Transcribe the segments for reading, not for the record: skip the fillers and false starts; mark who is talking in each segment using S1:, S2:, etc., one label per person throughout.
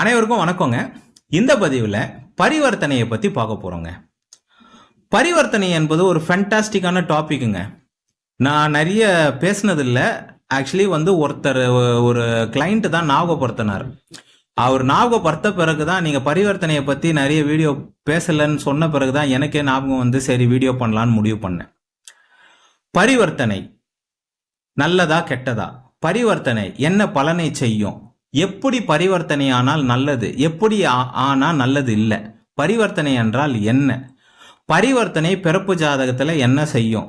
S1: அனைவருக்கும் வணக்கங்க. இந்த பதிவில் பரிவர்த்தனையை பற்றி பார்க்க போகிறோங்க. பரிவர்த்தனை என்பது ஒரு ஃபேண்டாஸ்டிக்கான டாபிக்குங்க. நான் நிறைய பேசினதில்லை. ஆக்சுவலி ஒருத்தர் ஒரு கிளைண்ட் தான் ஞாபகப்படுத்தினார். அவர் ஞாபகப்படுத்த பிறகு தான் நீங்கள் பரிவர்த்தனையை பற்றி நிறைய வீடியோ பேசலன்னு சொன்ன பிறகு தான் எனக்கே ஞாபகம் சரி வீடியோ பண்ணலான்னு முடிவு பண்ணேன். பரிவர்த்தனை நல்லதா கெட்டதா? பரிவர்த்தனை என்ன பலனை செய்யும்? எப்படி பரிவர்த்தனை ஆனால் நல்லது, எப்படி ஆனால் நல்லது இல்லை? பரிவர்த்தனை என்றால் என்ன? பரிவர்த்தனை பிறப்பு ஜாதகத்தில் என்ன செய்யும்?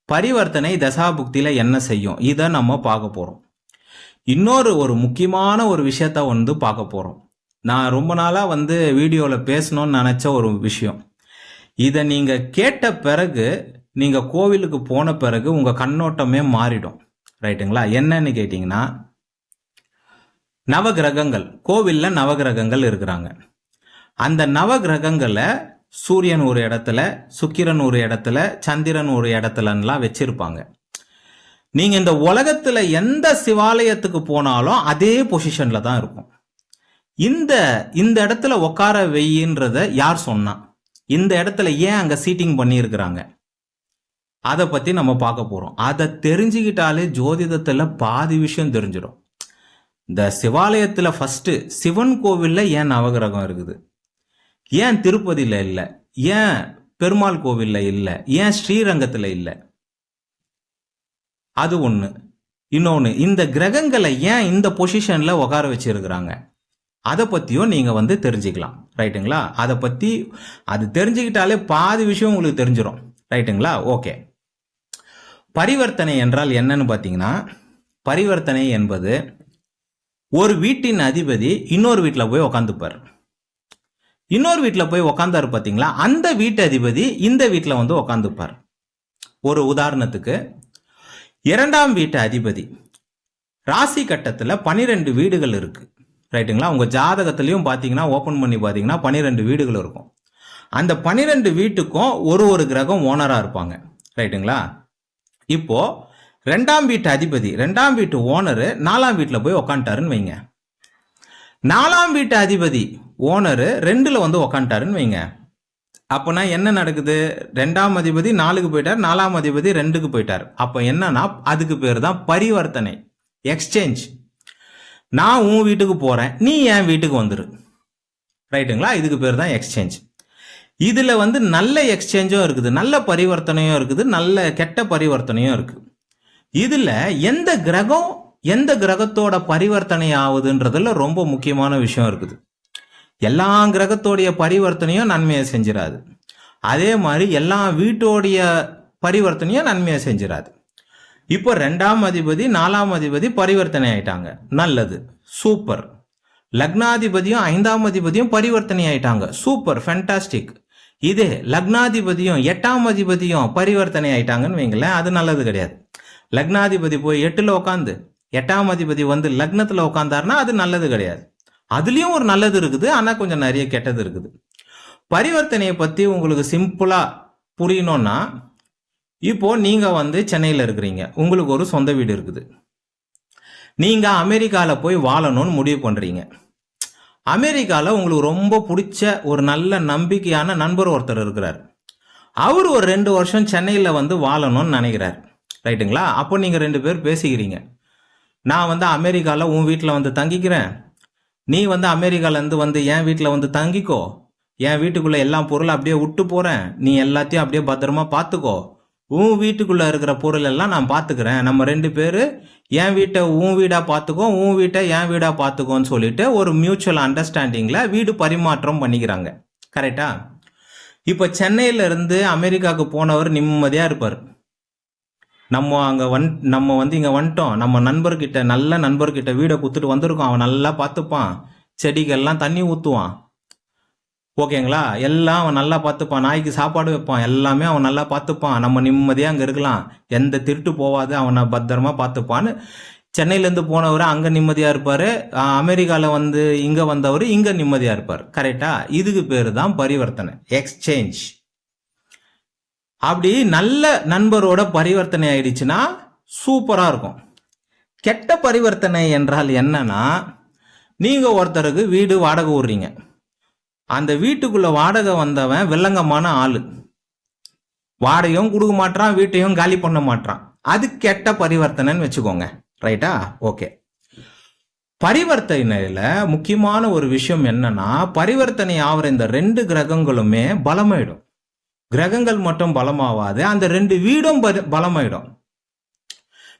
S1: பரிவர்த்தனை தசாபுக்தியில் என்ன செய்யும்? இதை நம்ம பார்க்க போகிறோம். இன்னொரு முக்கியமான ஒரு விஷயத்த பார்க்க போகிறோம். நான் ரொம்ப நாளாக வீடியோவில் பேசணும்னு நினச்ச ஒரு விஷயம். இதை நீங்கள் கேட்ட பிறகு, நீங்கள் கோவிலுக்கு போன பிறகு உங்கள் கண்ணோட்டமே மாறிடும். ரைட்டுங்களா? என்னன்னு கேட்டிங்கன்னா, நவகிரகங்கள், கோவில்ல நவகிரகங்கள் இருக்கிறாங்க. அந்த நவகிரகங்களை சூரியன் ஒரு இடத்துல, சுக்கிரன் ஒரு இடத்துல, சந்திரன் ஒரு இடத்துலலாம் வச்சிருப்பாங்க. நீங்க இந்த உலகத்துல எந்த சிவாலயத்துக்கு போனாலும் அதே பொசிஷன்ல தான் இருக்கும். இந்த இடத்துல உட்கார வெயின்றத யார் சொன்னா? இந்த இடத்துல ஏன் அங்க சீட்டிங் பண்ணி இருக்கிறாங்க? அதை பத்தி நம்ம பார்க்க போறோம். அதை தெரிஞ்சுக்கிட்டாலே ஜோதிடத்துல பாதி விஷயம் தெரிஞ்சிடும். இந்த சிவாலயத்தில் ஃபர்ஸ்ட் சிவன் கோவிலில் ஏன் நவகிரகம் இருக்குது? ஏன் திருப்பதியில் இல்லை? ஏன் பெருமாள் கோவிலில் இல்லை? ஏன் ஸ்ரீரங்கத்தில் இல்லை? அது ஒன்று. இன்னொன்று, இந்த கிரகங்களை ஏன் இந்த பொசிஷனில் உட்கார வச்சிருக்கிறாங்க? அதை பற்றியும் நீங்கள் தெரிஞ்சுக்கலாம். ரைட்டுங்களா? அதை பற்றி அது தெரிஞ்சுக்கிட்டாலே பாதி விஷயம் உங்களுக்கு தெரிஞ்சிடும். ரைட்டுங்களா? ஓகே. பரிவர்த்தனை என்றால் என்னன்னு பார்த்தீங்கன்னா, பரிவர்த்தனை என்பது ஒரு வீட்டின் அதிபதி இன்னொரு வீட்டில் போய் உக்காந்துப்பார். இன்னொரு வீட்டில் போய் உக்காந்தாரு பார்த்தீங்களா? அந்த வீட்டு அதிபதி இந்த வீட்டில் உக்காந்துப்பார். ஒரு உதாரணத்துக்கு, இரண்டாம் வீட்டு அதிபதி ராசி கட்டத்தில் 12 வீடுகள் இருக்கு. ரைட்டுங்களா? உங்க ஜாதகத்திலையும் பார்த்தீங்கன்னா, ஓப்பன் பண்ணி பார்த்தீங்கன்னா 12 வீடுகள் இருக்கும். அந்த 12 வீட்டுக்கும் ஒரு கிரகம் ஓனரா இருப்பாங்க. ரைட்டுங்களா? இப்போ ரெண்டாம் வீட்டு அதிபதி, ரெண்டாம் வீட்டு ஓனரு 4ஆம் வீட்டில் போய் உக்காண்டாருன்னு வைங்க. 4ஆம் வீட்டு அதிபதி ஓனரு 2ல் உக்காண்டாருன்னு வைங்க. அப்போனா என்ன நடக்குது? 2ஆம் அதிபதி 4க்கு போயிட்டார், 4ஆம் அதிபதி 2க்கு போயிட்டார். அப்போ என்னன்னா, அதுக்கு பேர் தான் பரிவர்த்தனை, எக்ஸ்சேஞ்ச். நான் உன் வீட்டுக்கு போறேன், நீ என் வீட்டுக்கு வந்துரு. ரைட்டுங்களா? இதுக்கு பேர் தான் எக்ஸ்சேஞ்ச். இதுல நல்ல எக்ஸ்சேஞ்சும் இருக்குது, நல்ல பரிவர்த்தனையும் இருக்குது, நல்ல கெட்ட பரிவர்த்தனையும் இருக்கு. இதுல எந்த கிரகம் எந்த கிரகத்தோட பரிவர்த்தனை ஆகுதுன்றதுல ரொம்ப முக்கியமான விஷயம் இருக்குது. எல்லா கிரகத்தோடைய பரிவர்த்தனையும் நன்மையை செஞ்சிடாது. அதே மாதிரி எல்லா வீட்டோடைய பரிவர்த்தனையும் நன்மையை செஞ்சிடாது. இப்போ 2ஆம் அதிபதி 4ஆம் அதிபதி பரிவர்த்தனை ஆயிட்டாங்க, நல்லது, சூப்பர். லக்னாதிபதியும் 5ஆம் அதிபதியும் பரிவர்த்தனை ஆயிட்டாங்க, சூப்பர், ஃபேண்டாஸ்டிக். இதே லக்னாதிபதியும் 8ஆம் அதிபதியும் பரிவர்த்தனை ஆயிட்டாங்கன்னு வைங்களேன், அது நல்லது கிடையாது. லக்னாதிபதி போய் 8ல் உட்காந்து 8ஆம் அதிபதி லக்னத்துல உட்காந்தாருன்னா அது நல்லது கிடையாது. அதுலயும் ஒரு நல்லது இருக்குது, ஆனா கொஞ்சம் நிறைய கெட்டது இருக்குது. பரிவர்த்தனையை பத்தி உங்களுக்கு சிம்பிளா புரியணும்னா, இப்போ நீங்க சென்னையில இருக்கிறீங்க, உங்களுக்கு ஒரு சொந்த வீடு இருக்குது. நீங்க அமெரிக்கால போய் வாழணும்னு முடிவு பண்றீங்க. அமெரிக்கால உங்களுக்கு ரொம்ப பிடிச்ச ஒரு நல்ல நம்பிக்கையான நண்பர் ஒருத்தர் இருக்கிறார். அவர் ஒரு 2 வருஷம் சென்னையில வாழணும்னு நினைக்கிறார். ரைட்டுங்களா? அப்போ நீங்கள் 2 பேர் பேசிக்கிறீங்க. நான் அமெரிக்காவில் உன் வீட்டில் தங்கிக்கிறேன், நீ அமெரிக்காலேருந்து என் வீட்டில் தங்கிக்கோ, என் வீட்டுக்குள்ளே எல்லா பொருளும் அப்படியே விட்டு போகிறேன், நீ எல்லாத்தையும் அப்படியே பத்திரமா பார்த்துக்கோ, உன் வீட்டுக்குள்ளே இருக்கிற பொருள் எல்லாம் நான் பார்த்துக்கிறேன், நம்ம 2 பேர் என் வீட்டை உன் வீடாக பார்த்துக்கோ, உன் வீட்டை என் வீடாக பார்த்துக்கோன்னு சொல்லிட்டு ஒரு மியூச்சுவல் அண்டர்ஸ்டாண்டிங்கில் வீடு பரிமாற்றம் பண்ணிக்கிறாங்க. கரெக்டா? இப்போ சென்னையிலேருந்து அமெரிக்காவுக்கு போனவர் நிம்மதியாக இருப்பார். நம்ம அங்கே நம்ம இங்கே வந்துட்டோம், நம்ம நண்பர்கிட்ட, நல்ல நண்பர்கிட்ட வீடை கொடுத்துட்டு வந்திருக்கோம், அவன் நல்லா பார்த்துப்பான், செடிகள்லாம் தண்ணி ஊற்றுவான், ஓகேங்களா? எல்லாம் அவன் நல்லா பார்த்துப்பான், நாய்க்கு சாப்பாடு வைப்பான், எல்லாமே அவன் நல்லா பார்த்துப்பான், நம்ம நிம்மதியாக அங்கே இருக்கலாம், எந்த திருட்டு போவாது, அவனை பத்திரமா பார்த்துப்பான்னு சென்னையிலேருந்து போனவர் அங்கே நிம்மதியாக இருப்பார், அமெரிக்காவில் இங்கே வந்தவர் இங்கே நிம்மதியாக இருப்பார். கரெக்டா? இதுக்கு பேர் தான் பரிவர்த்தனை, எக்ஸ்சேஞ்ச். அப்படி நல்ல நண்பரோட பரிவர்த்தனை ஆயிடுச்சுன்னா சூப்பரா இருக்கும். கெட்ட பரிவர்த்தனை என்றால் என்னன்னா, நீங்க ஒருத்தருக்கு வீடு வாடகை விடுறீங்க. அந்த வீட்டுக்குள்ள வாடகை வந்தவன் வில்லங்கமான ஆளு, வாடகையும் கொடுக்க மாட்டான், வீட்டையும் காலி பண்ண மாட்டான். அது கெட்ட பரிவர்த்தனைன்னு வச்சுக்கோங்க. ரைட்டா? ஓகே. பரிவர்த்தனையில முக்கியமான ஒரு விஷயம் என்னன்னா, பரிவர்த்தனை ஆகிற இந்த 2 கிரகங்களுமே பலமாயிடும். கிரகங்கள் மட்டும் பலமாவாது, அந்த 2 வீடும் பலமாயிடும்.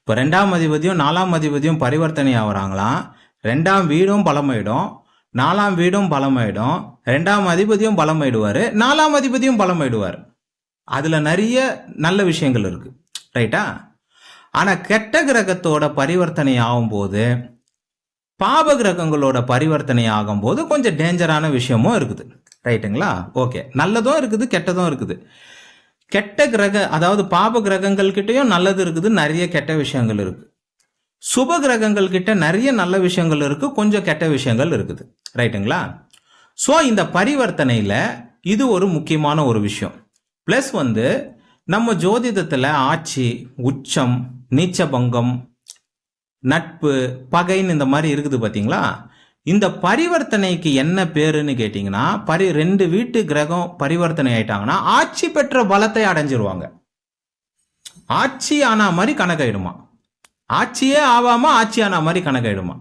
S1: இப்ப 2ஆம் அதிபதியும் 4ஆம் அதிபதியும் பரிவர்த்தனை ஆகுறாங்களாம், 2ஆம் வீடும் பலமாயிடும், 4ஆம் வீடும் பலமாயிடும், 2ஆம் அதிபதியும் பலமாயிடுவாரு, 4ஆம் அதிபதியும் பலமாயிடுவார். அதுல நிறைய நல்ல விஷயங்கள் இருக்கு. ரைட்டா? ஆனா கெட்ட கிரகத்தோட பரிவர்த்தனை ஆகும்போது, பாப கிரகங்களோட பரிவர்த்தனை ஆகும்போது கொஞ்சம் டேஞ்சரான விஷயமும் இருக்குது. ரைட்டுங்களா? ஓகே. நல்லதும் இருக்குது, கெட்டதும் இருக்குது. கெட்ட கிரக, அதாவது பாப கிரகங்கள் கிட்டயும் நல்லது இருக்குது, நிறைய கெட்ட விஷயங்கள் இருக்கு. சுப கிரகங்கள் கிட்ட நிறைய நல்ல விஷயங்கள் இருக்கு, கொஞ்சம் கெட்ட விஷயங்கள் இருக்குது. ரைட்டுங்களா? ஸோ இந்த பரிவர்த்தனையில இது ஒரு முக்கியமான ஒரு விஷயம். பிளஸ் நம்ம ஜோதிடத்துல ஆட்சி, உச்சம், நீச்சபங்கம், நட்பு, பகைன்னு இந்த மாதிரி இருக்குது பாத்தீங்களா? இந்த பரிவர்த்தனைக்கு என்ன பேருன்னு கேட்டீங்கன்னா, 2 வீட்டு கிரகம் பரிவர்த்தனை ஆயிட்டாங்கன்னா ஆட்சி பெற்ற பலத்தை அடைஞ்சிருவாங்க. ஆட்சி ஆனா மாதிரி கணக்காயிடுமா, ஆட்சியே ஆவாம ஆட்சி ஆனா மாதிரி கணக்காயிடுமா.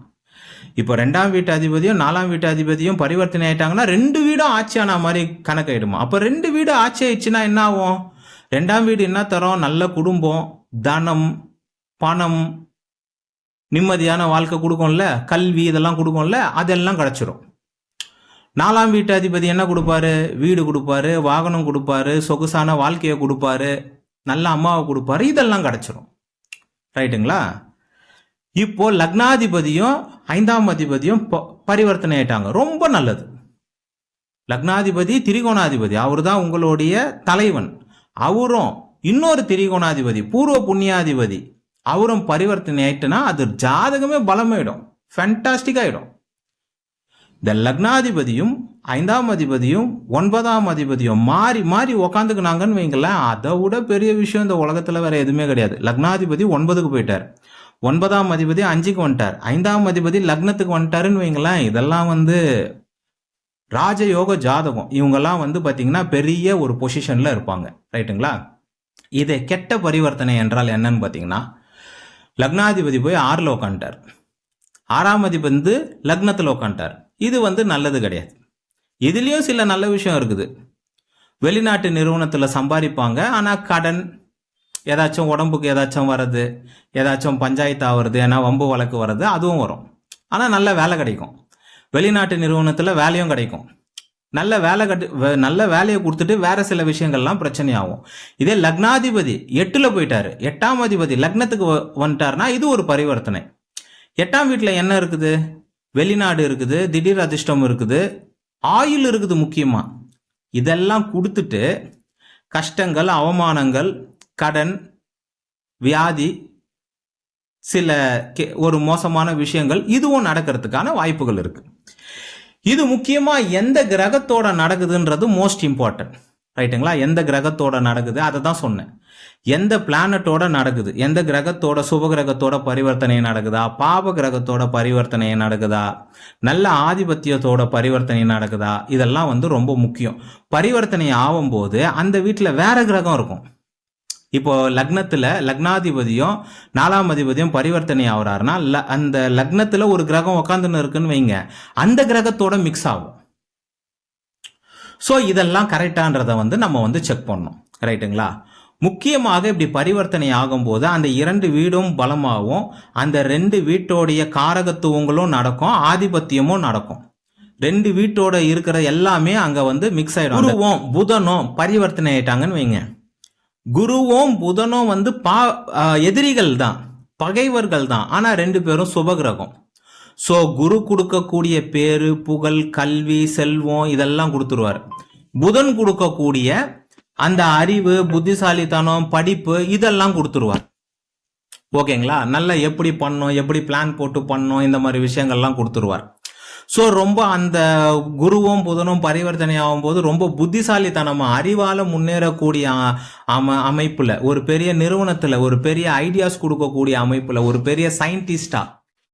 S1: இப்போ 2ஆம் வீட்டு அதிபதியும் 4ஆம் வீட்டு அதிபதியும் பரிவர்த்தனை ஆயிட்டாங்கன்னா 2 வீடும் ஆட்சி ஆனா மாதிரி கணக்காயிடுமா. அப்ப 2 வீடு ஆட்சி ஆயிடுச்சுன்னா என்ன ஆகும்? 2ஆம் வீடு என்ன தரும்? நல்ல குடும்பம், தனம், பணம், நிம்மதியான வாழ்க்கை கொடுக்கும்ல, கல்வி இதெல்லாம் கொடுக்கும்ல, அதெல்லாம் கிடைச்சிரும். 4ஆம் வீட்டு அதிபதி என்ன கொடுப்பாரு? வீடு கொடுப்பாரு, வாகனம் கொடுப்பாரு, சொகுசான வாழ்க்கையை கொடுப்பாரு, நல்ல அம்மாவை கொடுப்பாரு, இதெல்லாம் கிடைச்சிரும். ரைட்டுங்களா? இப்போ லக்னாதிபதியும் 5ஆம் அதிபதியும் பரிவர்த்தனை ஆயிட்டாங்க, ரொம்ப நல்லது. லக்னாதிபதி திரிகோணாதிபதி, அவரு தான் உங்களுடைய தலைவன். அவரும் இன்னொரு திரிகோணாதிபதி பூர்வ புண்ணியாதிபதி, அவரும் பரிவர்த்தனை ஆயிட்டுனா அது ஜாதகமே பலமாயிடும், ஃபேண்டாஸ்டிக் ஆயிடும். இந்த லக்னாதிபதியும் 5ஆம் அதிபதியும் 9ஆம் அதிபதியும் மாறி மாறி உக்காந்துக்குனாங்கன்னு வைங்களேன், அதை விட பெரிய விஷயம் இந்த உலகத்துல வேற எதுவுமே கிடையாது. லக்னாதிபதி 9க்கு போயிட்டார், 9ஆம் அதிபதி 5க்கு வந்துட்டார், 5ஆம் அதிபதி லக்னத்துக்கு வந்துட்டாருன்னு வைங்களேன். இதெல்லாம் ராஜயோக ஜாதகம். இவங்கெல்லாம் பாத்தீங்கன்னா பெரிய ஒரு பொசிஷன்ல இருப்பாங்க. ரைட்டுங்களா? இதை கெட்ட பரிவர்த்தனை என்றால் என்னன்னு பாத்தீங்கன்னா, லக்னாதிபதி போய் 6ல் உட்காந்துட்டார், 6ஆம் அதிபதி லக்னத்தில் உட்காந்துட்டார். இது நல்லது கிடையாது. இதுலயும் சில நல்ல விஷயம் இருக்குது. வெளிநாட்டு நிறுவனத்தில் சம்பாதிப்பாங்க, ஆனால் கடன், ஏதாச்சும் உடம்புக்கு ஏதாச்சும் வர்றது, ஏதாச்சும் பஞ்சாயத்து ஆகிறது, ஏன்னா வம்பு வழக்கு வர்றது, அதுவும் வரும். ஆனால் நல்ல வேலை கிடைக்கும். வெளிநாட்டு நிறுவனத்தில் வேலையும் கிடைக்கும். நல்ல வேலையை கொடுத்துட்டு வேற சில விஷயங்கள்லாம் பிரச்சனையாகும். இதே லக்னாதிபதி 8ல் போயிட்டாரு, 8ஆம் அதிபதி லக்னத்துக்கு வந்துட்டாருன்னா இது ஒரு பரிவர்த்தனை. 8ஆம் வீட்டில் என்ன இருக்குது? வெளிநாடு இருக்குது, திடீர் அதிர்ஷ்டம் இருக்குது, ஆயுள் இருக்குது முக்கியமா. இதெல்லாம் கொடுத்துட்டு கஷ்டங்கள், அவமானங்கள், கடன், வியாதி, சில ஒரு மோசமான விஷயங்கள் இதுவும் நடக்கிறதுக்கான வாய்ப்புகள் இருக்கு. இது முக்கியமா எந்த கிரகத்தோட நடக்குதுன்றது மோஸ்ட் இம்பார்ட்டன்ட். ரைட்டுங்களா? எந்த கிரகத்தோட நடக்குது அதை தான் சொன்னேன். எந்த பிளானட்டோட நடக்குது, எந்த கிரகத்தோட, சுப கிரகத்தோட பரிவர்த்தனை நடக்குதா, பாப கிரகத்தோட பரிவர்த்தனை நடக்குதா, நல்ல ஆதிபத்தியத்தோட பரிவர்த்தனை நடக்குதா, இதெல்லாம் ரொம்ப முக்கியம். பரிவர்த்தனை ஆகும்போது அந்த வீட்டில் வேற கிரகம் இருக்கும். இப்போ லக்னத்துல லக்னாதிபதியும் 4ஆம் அதிபதியும் பரிவர்த்தனை ஆகுறாருன்னா அந்த லக்னத்துல ஒரு கிரகம் உட்காந்துன்னு இருக்குன்னு வைங்க, அந்த கிரகத்தோட மிக்ஸ் ஆகும். ஸோ இதெல்லாம் கரெக்டான்றதை நம்ம செக் பண்ணணும். ரைட்டுங்களா? முக்கியமாக இப்படி பரிவர்த்தனை ஆகும்போது அந்த 2 வீடும் பலமாகவும், அந்த 2 வீட்டோடைய காரகத்துவங்களும் நடக்கும், ஆதிபத்தியமும் நடக்கும். 2 வீட்டோட இருக்கிற எல்லாமே அங்க மிக்ஸ் ஆயிடும். குருவும் புதனும் பரிவர்த்தனை ஆயிட்டாங்கன்னு வைங்க, குருவும் புதனும் எதிரிகள் தான், பகைவர்கள் தான், ஆனா 2 பேரும் சுபகிரகம். ஸோ குரு கொடுக்கக்கூடிய பேரு, புகழ், கல்வி, செல்வம் இதெல்லாம் கொடுத்துருவார். புதன் கொடுக்கக்கூடிய அந்த அறிவு, புத்திசாலித்தனம், படிப்பு இதெல்லாம் கொடுத்துருவார். ஓகேங்களா? நல்ல எப்படி பண்ணணும், எப்படி பிளான் போட்டு பண்ணணும், இந்த மாதிரி விஷயங்கள்லாம் கொடுத்துருவார். ஸோ ரொம்ப அந்த குருவும் புதனும் பரிவர்த்தனை ஆகும்போது ரொம்ப புத்திசாலித்தனமா, அறிவால முன்னேறக்கூடிய அமைப்புல, ஒரு பெரிய நிறுவனத்துல, ஒரு பெரிய ஐடியாஸ் கொடுக்கக்கூடிய அமைப்புல, ஒரு பெரிய சயின்டிஸ்டா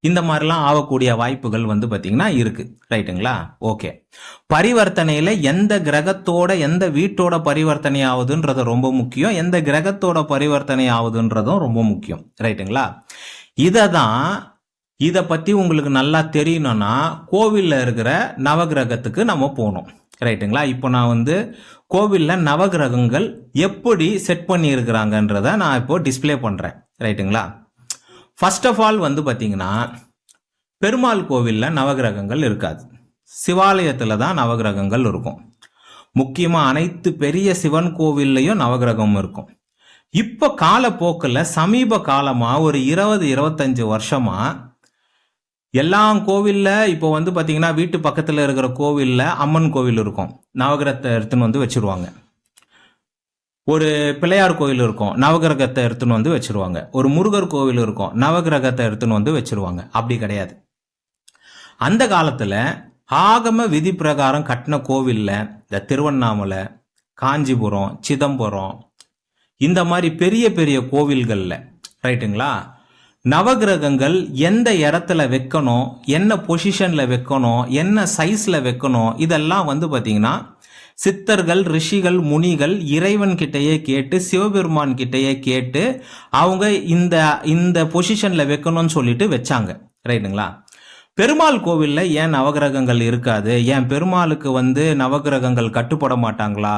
S1: இந்த மாதிரிலாம் ஆகக்கூடிய வாய்ப்புகள் வந்து பார்த்தீங்கன்னா இருக்கு. ரைட்டுங்களா? ஓகே. பரிவர்த்தனையில எந்த கிரகத்தோட எந்த வீட்டோட பரிவர்த்தனை ஆகுதுன்றது ரொம்ப முக்கியம், எந்த கிரகத்தோட பரிவர்த்தனை ஆகுதுன்றதும் ரொம்ப முக்கியம். ரைட்டுங்களா? இதை பற்றி உங்களுக்கு நல்லா தெரியணும்னா கோவிலில் இருக்கிற நவகிரகத்துக்கு நம்ம போகணும். ரைட்டுங்களா? இப்போ நான் வந்து கோவிலில் நவகிரகங்கள் எப்படி செட் பண்ணியிருக்கிறாங்கன்றத நான் இப்போ டிஸ்பிளே பண்ணுறேன். ரைட்டுங்களா? ஃபர்ஸ்ட் ஆஃப் ஆல் வந்து பார்த்தீங்கன்னா பெருமாள் கோவிலில் நவகிரகங்கள் இருக்காது, சிவாலயத்தில் தான் நவகிரகங்கள் இருக்கும். முக்கியமாக அனைத்து பெரிய சிவன் கோவில்லையும் நவகிரகம் இருக்கும். இப்போ காலப்போக்கில் சமீப காலமாக ஒரு 20-25 வருஷமாக எல்லா கோவிலில் இப்போ வந்து பார்த்தீங்கன்னா வீட்டு பக்கத்தில் இருக்கிற கோவிலில் அம்மன் கோவில் இருக்கும், நவகிரகத்தை எடுத்துன்னு வந்து வச்சுருவாங்க. ஒரு பிள்ளையார் கோவில் இருக்கும், நவகிரகத்தை எடுத்துன்னு வந்து வச்சிருவாங்க. ஒரு முருகர் கோவில் இருக்கும், நவகிரகத்தை எடுத்துன்னு வந்து வச்சிருவாங்க. அப்படி கிடையாது. அந்த காலத்தில் ஆகம விதி பிரகாரம் கட்டின கோவிலில் இந்த திருவண்ணாமலை, காஞ்சிபுரம், சிதம்பரம் இந்த மாதிரி பெரிய பெரிய கோவில்களில் ரைட்டுங்களா நவகிரகங்கள் எந்த இடத்துல வைக்கணும், என்ன பொசிஷனில் வைக்கணும், என்ன சைஸில் வைக்கணும், இதெல்லாம் வந்து பார்த்தீங்கன்னா சித்தர்கள், ரிஷிகள், முனிகள் இறைவன் கிட்டையே கேட்டு, சிவபெருமான் கிட்டையே கேட்டு அவங்க இந்த இந்த பொசிஷனில் வைக்கணும்னு சொல்லிட்டு வச்சாங்க. ரைட்டுங்களா? பெருமாள் கோவிலில் ஏன் நவகிரகங்கள் இருக்காது, ஏன் பெருமாளுக்கு வந்து நவகிரகங்கள் கட்டுப்பட மாட்டாங்களா,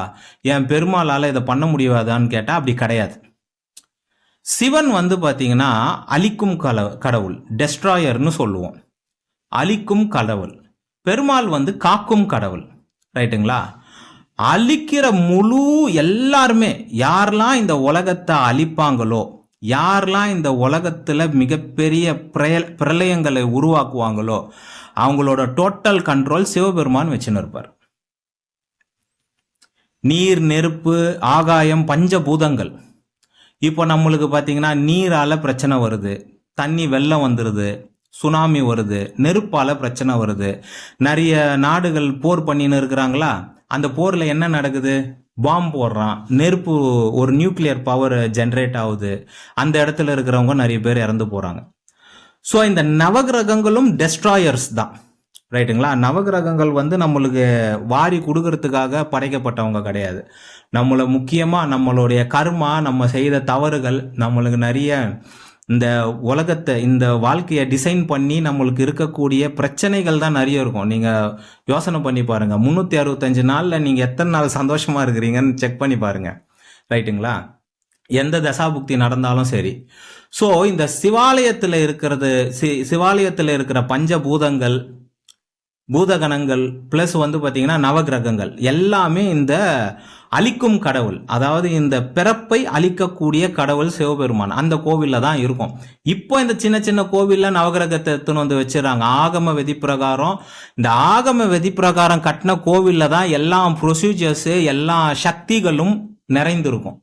S1: ஏன் பெருமாளால் இதை பண்ண முடியாதான்னு கேட்டால் அப்படி கிடையாது. சிவன் வந்து பார்த்தீங்கன்னா அழிக்கும் கடவுள், டெஸ்ட்ராயர்னு சொல்லுவோம், அழிக்கும் கடவுள். பெருமாள் வந்து காக்கும் கடவுள். ரைட்டுங்களா? அழிக்கிற முழு எல்லாருமே யாரெல்லாம் இந்த உலகத்தை அழிப்பாங்களோ, யாரெல்லாம் இந்த உலகத்தில் மிகப்பெரிய பிரளயங்களை உருவாக்குவாங்களோ அவங்களோட டோட்டல் கண்ட்ரோல் சிவபெருமான் வச்சுன்னு இருப்பார். நீர், நெருப்பு, ஆகாயம், பஞ்சபூதங்கள். இப்போ நம்மளுக்கு பார்த்தீங்கன்னா நீரால் பிரச்சனை வருது, தண்ணி வெள்ளம் வந்துடுது, சுனாமி வருது, நெருப்பால் பிரச்சனை வருது. நிறைய நாடுகள் போர் பண்ணின்னு இருக்கிறாங்களா, அந்த போரில் என்ன நடக்குது, பாம்பு போடுறான், நெருப்பு, ஒரு நியூக்ளியர் பவர் ஜென்ரேட் ஆகுது, அந்த இடத்துல இருக்கிறவங்க நிறைய பேர் இறந்து போகிறாங்க. ஸோ இந்த நவகிரகங்களும் டெஸ்ட்ராயர்ஸ் தான். ரைட்டுங்களா? நவகிரகங்கள் வந்து நம்மளுக்கு வாரி கொடுக்கறதுக்காக படைக்கப்பட்டவங்க கிடையாது. நம்மளை முக்கியமாக நம்மளுடைய கர்மா, நம்ம செய்த தவறுகள், நம்மளுக்கு நிறைய இந்த உலகத்தை, இந்த வாழ்க்கையை டிசைன் பண்ணி நம்மளுக்கு இருக்கக்கூடிய பிரச்சனைகள் தான் நிறைய இருக்கும். நீங்கள் யோசனை பண்ணி பாருங்கள், 365 நாளில் நீங்கள் எத்தனை நாள் சந்தோஷமாக இருக்கிறீங்கன்னு செக் பண்ணி பாருங்கள். ரைட்டுங்களா? எந்த தசாபுக்தி நடந்தாலும் சரி. ஸோ இந்த சிவாலயத்தில் இருக்கிறது, சிவாலயத்தில் இருக்கிற பஞ்சபூதங்கள், பூதகணங்கள் ப்ளஸ் வந்து பார்த்தீங்கன்னா நவகிரகங்கள் எல்லாமே இந்த அழிக்கும் கடவுள், அதாவது இந்த பிறப்பை அழிக்கக்கூடிய கடவுள் சிவபெருமான் அந்த கோவிலில் தான் இருக்கும். இப்போ இந்த சின்ன சின்ன கோவிலில் நவகிரகத்தை எடுத்துன்னு வந்து வச்சிடறாங்க. ஆகம விதி பிரகாரம், இந்த ஆகம விதி பிரகாரம் கட்டின கோவிலில் தான் எல்லா ப்ரொசீஜர்ஸு, எல்லா சக்திகளும் நிறைந்திருக்கும்.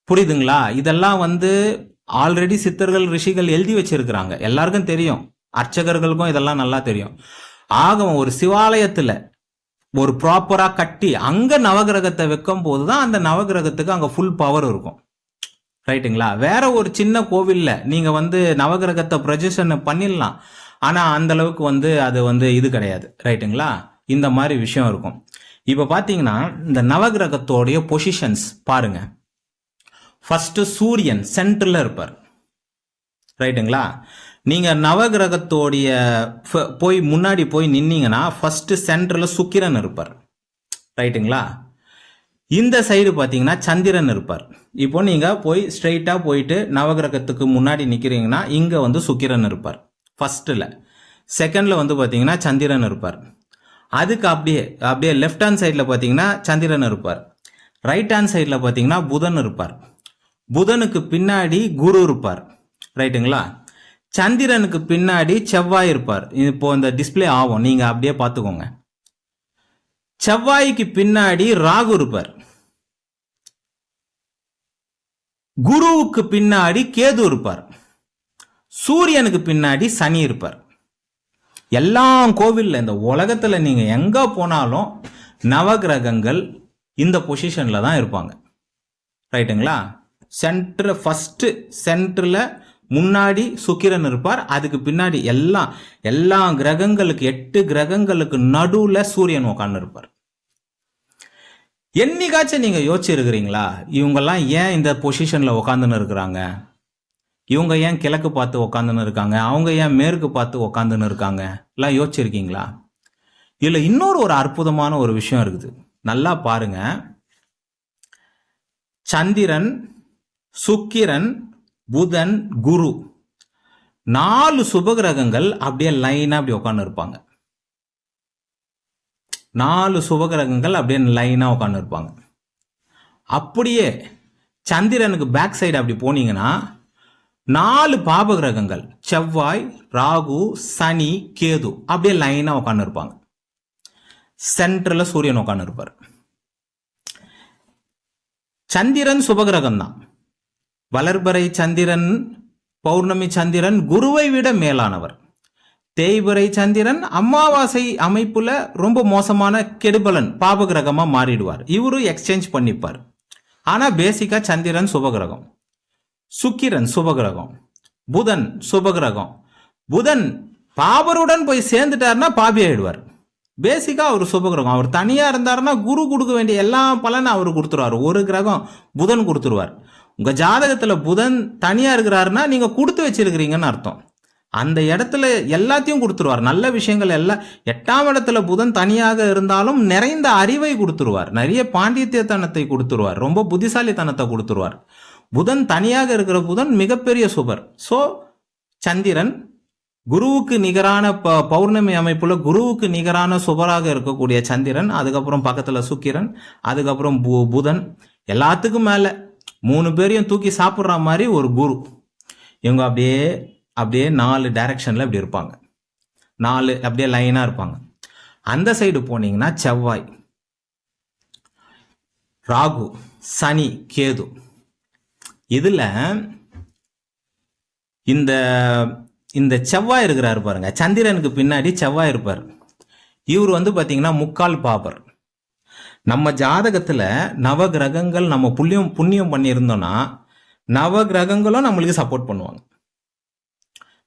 S1: புரியுதுங்களா? இதெல்லாம் வந்து ஆல்ரெடி சித்தர்கள், ரிஷிகள் எழுதி வச்சிருக்கிறாங்க, எல்லாருக்கும் தெரியும், அர்ச்சகர்களுக்கும் இதெல்லாம் நல்லா தெரியும். ஆகமம் ஒரு சிவாலயத்தில் ஒரு ப்ராப்பராக கட்டி அங்கே நவகிரகத்தை வைக்கும் போது தான் அந்த நவகிரகத்துக்கு அங்கே ஃபுல் பவர் இருக்கும். ரைட்டுங்களா? வேற ஒரு சின்ன கோவிலில் நீங்கள் வந்து நவகிரகத்தை ப்ரொஜெக்ஷன் பண்ணிடலாம், ஆனால் அந்த அளவுக்கு வந்து அது வந்து இது கிடையாது. ரைட்டுங்களா? இந்த மாதிரி விஷயம் இருக்கும். இப்போ பார்த்தீங்கன்னா இந்த நவகிரகத்தோடைய பொசிஷன்ஸ் பாருங்க. ஃபர்ஸ்ட் சூரியன் சென்டரில் இருப்பார். ரைட்டுங்களா? நீங்கள் நவகிரகத்தோடைய போய் முன்னாடி போய் நின்னீங்கன்னா ஃபர்ஸ்ட் சென்டரில் சுக்கிரன் இருப்பார். ரைட்டுங்களா? இந்த சைடு பார்த்தீங்கன்னா சந்திரன் இருப்பார். இப்போ நீங்கள் போய் ஸ்ட்ரெயிட்டாக போயிட்டு நவகிரகத்துக்கு முன்னாடி நிற்கிறீங்கன்னா இங்கே வந்து சுக்கிரன் இருப்பார் ஃபர்ஸ்ட்டில். செகண்டில் வந்து பார்த்தீங்கன்னா சந்திரன் இருப்பார். அதுக்கு அப்படியே லெஃப்ட் ஹேண்ட் சைடில் பார்த்தீங்கன்னா சந்திரன் இருப்பார். ரைட் ஹேண்ட் சைடில் பார்த்தீங்கன்னா புதன் இருப்பார். புதனுக்கு பின்னாடி குரு இருப்பார். ரைட்டுங்களா? சந்திரனுக்கு பின்னாடி செவ்வாய் இருப்பார். இப்போ இந்த டிஸ்பிளே ஆகும், நீங்க அப்படியே பார்த்துக்கோங்க. செவ்வாய்க்கு பின்னாடி ராகு இருப்பார். குருவுக்கு பின்னாடி கேது இருப்பார். சூரியனுக்கு பின்னாடி சனி இருப்பார். எல்லா கோவில்ல இந்த உலகத்துல நீங்க எங்க போனாலும் நவகிரகங்கள் இந்த பொசிஷன்ல தான் இருப்பாங்க. ரைட்டுங்களா? சென்டர் ஃபர்ஸ்ட் சென்டர்ல முன்னாடி சுக்கிரன் இருப்பார், அதுக்கு பின்னாடி எல்லா கிரகங்களுக்கு 8 கிரகங்களுக்கு நடுவுல சூரியன் உட்கார்ந்து இருப்பார். என்னைக்காச்சும் நீங்க யோசிச்சிருக்கிறீங்களா இவங்கெல்லாம் ஏன் இந்த பொசிஷன்ல உட்காந்துன்னு இருக்கிறாங்க, இவங்க ஏன் கிழக்கு பார்த்து உட்காந்துன்னு இருக்காங்க, அவங்க ஏன் மேற்கு பார்த்து உட்காந்துன்னு இருக்காங்க எல்லாம் யோசிச்சிருக்கீங்களா? இதுல இன்னொரு ஒரு அற்புதமான ஒரு விஷயம் இருக்குது, நல்லா பாருங்க. சந்திரன், சுக்கிரன், புதன், குரு 4 சுபகிரகங்கள் அப்படியே லைனா அப்படி உட்காந்து இருப்பாங்க. 4 சுபகிரகங்கள் அப்படியே லைனா உட்காந்து இருப்பாங்க. அப்படியே சந்திரனுக்கு பேக் சைடு அப்படி போனீங்கன்னா 4 பாப கிரகங்கள் செவ்வாய், ராகு, சனி, கேது அப்படியே லைனா உட்காந்து இருப்பாங்க. சென்ட்ரல்ல சூரியன் உட்காந்து இருப்பார். சந்திரன் சுபகிரகம் தான். வளர்பறை சந்திரன், பௌர்ணமி சந்திரன் குருவை விட மேலானவர். தேய்பிறை சந்திரன் அமாவாசை அமைப்புல ரொம்ப மோசமான கெடுபலன் பாபகிரகமா மாறிடுவார். இவரு எக்ஸ்சேஞ்ச் பண்ணிப்பார். ஆனா பேசிக்கா சந்திரன் சுபகிரகம், சுக்கிரன் சுபகிரகம், புதன் சுபகிரகம். புதன் பாபருடன் போய் சேர்ந்துட்டாருன்னா பாபி ஆயிடுவார். பேசிக்கா அவர் சுபகிரகம். அவர் தனியா இருந்தாருன்னா குரு கொடுக்க வேண்டிய எல்லா பலனும் அவர் கொடுத்துருவார். ஒரு கிரகம் புதன் கொடுத்துருவார். உங்க ஜாதகத்துல புதன் தனியா இருக்கிறாருன்னா நீங்க கொடுத்து வச்சிருக்கிறீங்கன்னு அர்த்தம். அந்த இடத்துல எல்லாத்தையும் கொடுத்துருவார். நல்ல விஷயங்கள் எல்லாம் 8ஆம் இடத்துல புதன் தனியாக இருந்தாலும் நிறைந்த அறிவை கொடுத்துருவார், நிறைய பாண்டித்யத்தனத்தை கொடுத்துருவார், ரொம்ப புத்திசாலித்தனத்தை கொடுத்துருவார். புதன் தனியாக இருக்கிற புதன் மிகப்பெரிய சுபர். ஸோ சந்திரன் குருவுக்கு நிகரான பௌர்ணமி அமைப்புல குருவுக்கு நிகரான சுபராக இருக்கக்கூடிய சந்திரன், அதுக்கப்புறம் பக்கத்துல சுக்கிரன், அதுக்கப்புறம் புதன், எல்லாத்துக்கும் மேல 3 பேரையும் தூக்கி சாப்பிட்ற மாதிரி ஒரு குரு. இவங்க அப்படியே 4 டைரக்ஷன்ல இப்படி இருப்பாங்க. 4 அப்படியே லைனா இருப்பாங்க. அந்த சைடு போனீங்கன்னா செவ்வாய், ராகு, சனி, கேது. இதுல இந்த செவ்வாய் இருக்கிறாரு பாருங்க, சந்திரனுக்கு பின்னாடி செவ்வாய் இருப்பார். இவர் பாத்தீங்கன்னா முக்கால் பாபர். நம்ம ஜாதகத்துல நவ கிரகங்கள் நம்ம புண்ணியம் பண்ணியிருந்தோம்னா நவ கிரகங்களும் நம்மளுக்கு சப்போர்ட் பண்ணுவாங்க.